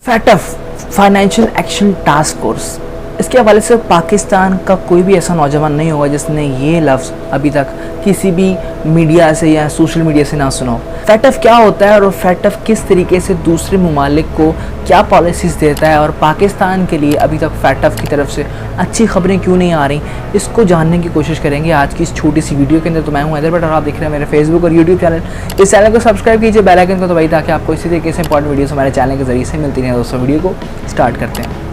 FATF financial action task force, इसके हवाले से पाकिस्तान का कोई भी ऐसा नौजवान नहीं होगा जिसने ये लफ्ज़ अभी तक किसी भी मीडिया से या सोशल मीडिया से ना सुना हो। फैटफ क्या होता है और फैटफ किस तरीके से दूसरे ममालिक को क्या पॉलिसीज़ देता है और पाकिस्तान के लिए अभी तक फैटफ की तरफ से अच्छी खबरें क्यों नहीं आ रही, इसको जानने की कोशिश करेंगे आज की इस छोटी सी वीडियो के अंदर। तो मैं हूं हैदर भट्ट और आप देख रहे हैं मेरे फेसबुक और यूट्यूब चैनल। इस चैनल को सब्सक्राइब कीजिए, बेल आइकन को दबाइए ताकि आपको इसी तरीके से इंपॉर्टेंट वीडियोस हमारे चैनल के जरिए से मिलती हैं। दोस्तों वीडियो को स्टार्ट करते हैं।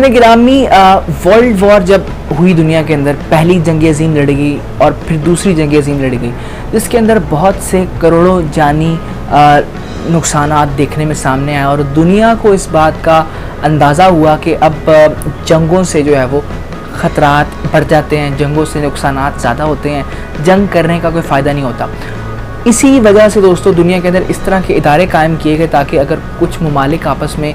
गिरामी वर्ल्ड वॉर जब हुई दुनिया के अंदर, पहली जंग अज़ीम लड़ी गई और फिर दूसरी जंग अज़ीम लड़ी गई, जिसके अंदर बहुत से करोड़ों जानी नुकसानात देखने में सामने आए और दुनिया को इस बात का अंदाज़ा हुआ कि अब जंगों से जो है वो ख़तरात बढ़ जाते हैं, जंगों से नुकसानात ज़्यादा होते हैं, जंग करने का कोई फ़ायदा नहीं होता। इसी वजह से दोस्तों दुनिया के अंदर इस तरह के इदारे कायम किए गए ताकि अगर कुछ ममालिक आपस में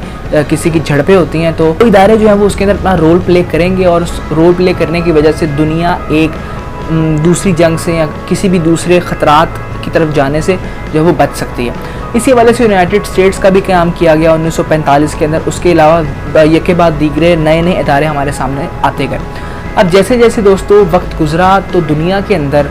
किसी की झड़पें होती हैं तो इदारे जो हैं वो उसके अंदर अपना रोल प्ले करेंगे और उस रोल प्ले करने की वजह से दुनिया एक दूसरी जंग से या किसी भी दूसरे ख़तरात की तरफ जाने से जो है वो बच सकती है। इसी वजह से यूनाइटेड स्टेट्स का भी क़याम किया गया 1945 के अंदर। उसके अलावा एक के बाद दीगरे नए नए इदारे हमारे सामने आते गए। अब जैसे जैसे दोस्तों वक्त गुजरा तो दुनिया के अंदर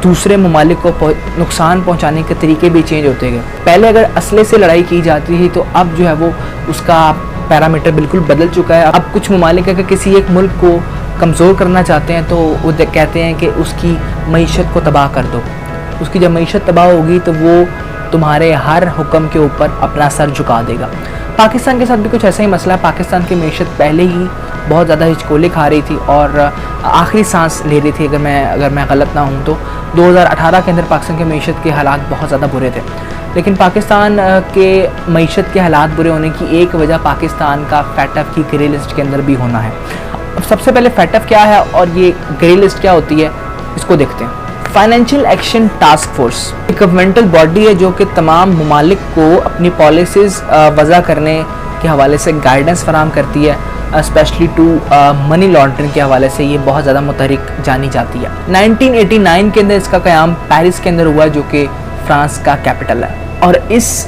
दूसरे ममालिक को नुकसान पहुंचाने के तरीके भी चेंज होते गए। पहले अगर असले से लड़ाई की जाती थी तो अब जो है वो उसका पैरामीटर बिल्कुल बदल चुका है। अब कुछ ममालिक अगर किसी एक मुल्क को कमज़ोर करना चाहते हैं तो वो कहते हैं कि उसकी मईशत को तबाह कर दो। उसकी जब मईशत तबाह होगी तो वो तुम्हारे हर हुक्म के ऊपर अपना सर झुका देगा। पाकिस्तान के साथ भी कुछ ऐसा ही मसला है। पाकिस्तान की मईशत पहले ही बहुत ज़्यादा हिचकोले खा रही थी और आखिरी सांस ले रही थी, अगर मैं गलत ना हूँ तो 2018 के अंदर पाकिस्तान के मईशत के हालात बहुत ज़्यादा बुरे थे। लेकिन पाकिस्तान के मईशत के हालात बुरे होने की एक वजह पाकिस्तान का फैटफ की ग्रे लिस्ट के अंदर भी होना है। अब सबसे पहले फैटफ क्या है और ये ग्रे लिस्ट क्या होती है, इसको देखते हैं। फाइनेंशियल एक्शन टास्क फोर्स एक गवर्नमेंटल बॉडी है जो कि तमाम ममालिक को अपनी पॉलिसीज़ वज़ा करने के हवाले से गाइडेंस फराहम करती है, स्पेशली टू मनी लॉन्ड्रिंग के हवाले से ये बहुत ज़्यादा मुतहरिक जानी जाती है। 1989 के अंदर इसका क़याम पेरिस के अंदर हुआ जो कि फ्रांस का कैपिटल है और इस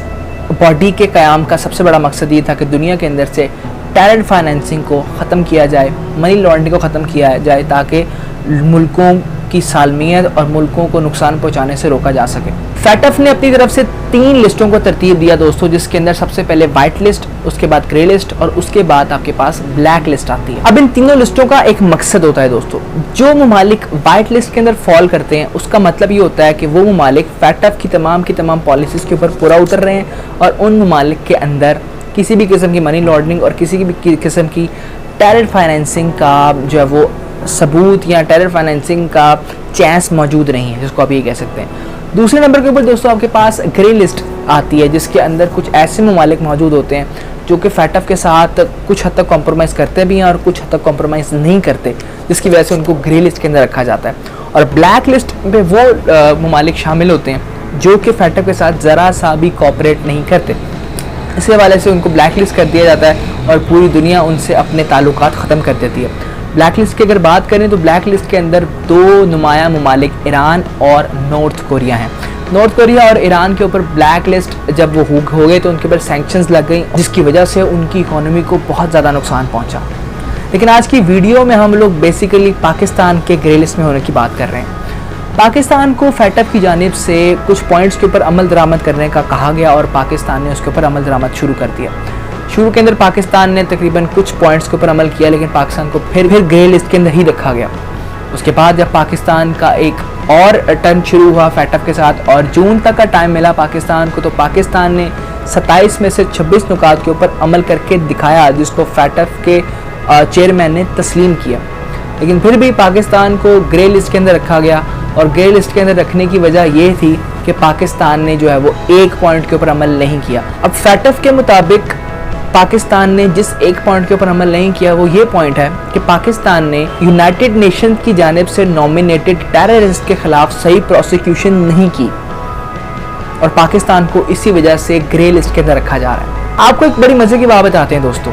बॉडी के क़याम का सबसे बड़ा मकसद ये था कि दुनिया के अंदर से टेरर फाइनेंसिंग को ख़त्म किया जाए, मनी लॉन्ड्रिंग को ख़त्म किया जाए ताकि मुल्कों की सालमियत और मुल्कों को नुकसान पहुंचाने से रोका जा सके। फैटफ ने अपनी तरफ से 3 लिस्टों को तरतीब दिया दोस्तों, जिसके अंदर सबसे पहले वाइट लिस्ट, उसके बाद ग्रे लिस्ट और उसके बाद आपके पास ब्लैक लिस्ट आती है। अब इन तीनों लिस्टों का एक मकसद होता है दोस्तों। जो ममालिक वाइट लिस्ट के अंदर फॉल करते हैं उसका मतलब ये होता है कि वो ममालिक फैटफ की तमाम पॉलिसीज़ के ऊपर पूरा उतर रहे हैं और उन ममालिक के अंदर किसी भी किस्म की मनी लॉन्ड्रिंग और किसी भी किस्म की टेरर फाइनेंसिंग का जो है वो सबूत या टेरर फाइनेंसिंग का चांस मौजूद नहीं है, जिसको आप ये कह सकते हैं। दूसरे नंबर के ऊपर दोस्तों आपके पास ग्रे लिस्ट आती है, जिसके अंदर कुछ ऐसे ममालिक मौजूद होते हैं जो कि फैटफ के साथ कुछ हद तक कॉम्प्रोमाइज़ करते भी हैं और कुछ हद तक कॉम्प्रोमाइज़ नहीं करते, जिसकी वजह से उनको ग्रे लिस्ट के अंदर रखा जाता है। और ब्लैक लिस्ट पे वो ममालिक शामिल होते हैं जो कि फैटफ के साथ ज़रा सा भी कॉपरेट नहीं करते। इसी हवाले से उनको ब्लैक लिस्ट कर दिया जाता है और पूरी दुनिया उनसे अपने ताल्लुकात ख़त्म कर देती है। ब्लैक लिस्ट की अगर बात करें तो ब्लैक लिस्ट के अंदर 2 नुमाया ममालिक ईरान और नॉर्थ कोरिया हैं। नॉर्थ कोरिया और ईरान के ऊपर ब्लैक लिस्ट जब वो हो गए तो उनके ऊपर सैंक्शंस लग गई, जिसकी वजह से उनकी इकोनॉमी को बहुत ज़्यादा नुकसान पहुंचा। लेकिन आज की वीडियो में हम लोग बेसिकली पाकिस्तान के ग्रे लिस्ट में होने की बात कर रहे हैं। पाकिस्तान को फैटफ की जानिब से कुछ पॉइंट्स के ऊपर अमल दरामद करने का कहा गया और पाकिस्तान ने उसके ऊपर अमल दरामद शुरू कर दिया। शुरू के अंदर पाकिस्तान ने तकरीबन कुछ पॉइंट्स के ऊपर अमल किया, लेकिन पाकिस्तान को फिर ग्रे लिस्ट के अंदर ही रखा गया। उसके बाद जब पाकिस्तान का एक और टर्न शुरू हुआ फैटफ के साथ और जून तक का टाइम मिला पाकिस्तान को, तो पाकिस्तान ने 27 में से 26 नुकात के ऊपर अमल करके दिखाया, जिसको फैटफ के चेयरमैन ने तस्लीम किया। लेकिन फिर भी पाकिस्तान को ग्रे लिस्ट के अंदर रखा गया और ग्रे लिस्ट के अंदर रखने की वजह ये थी कि पाकिस्तान ने जो है वो एक पॉइंट के ऊपर अमल नहीं किया। अब फैटफ के मुताबिक पाकिस्तान ने जिस एक पॉइंट के ऊपर अमल नहीं किया वो ये पॉइंट है कि पाकिस्तान ने यूनाइटेड नेशन की जानिब से नॉमिनेटेड टेररिस्ट के खिलाफ सही प्रोसिक्यूशन नहीं की और पाकिस्तान को इसी वजह से ग्रे लिस्ट के अंदर रखा जा रहा है। आपको एक बड़ी मजे की बात बताते हैं दोस्तों।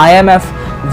IMF,